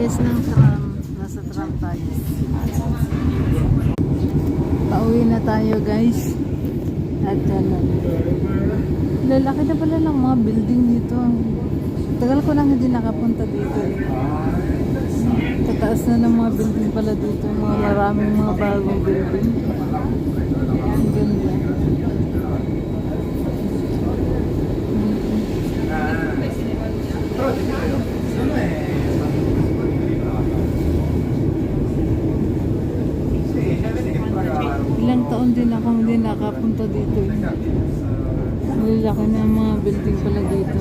Bilis ng tram. Nasa tram tayo. Pauwi na tayo guys. At lalaki na pala ng mga building dito. Tagal ko lang hindi nakapunta dito. Tataas na ng mga building pala dito. Mga maraming mga bagong building. Ang ganda. Ilang taon din ako hindi nakapunta dito. Malalaki na ang mga building pala dito.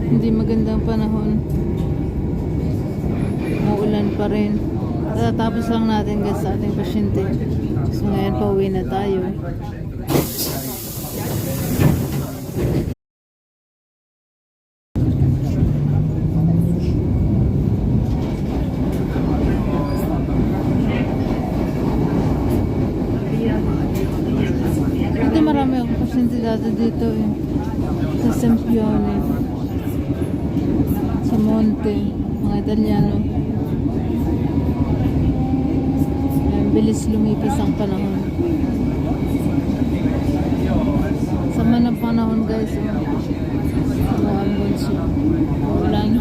Hindi magandang panahon. Maulan pa rin. Tatapos lang natin guys sa ating pasyente. So ngayon pauwi na tayo. Ito marami akong pasyente dati dito eh. Sa Sempione. Sa Monte, mga Italiano. Bilis lumipis ang panahon. Sama ng panahon guys. Mga ambon siya. Ulan.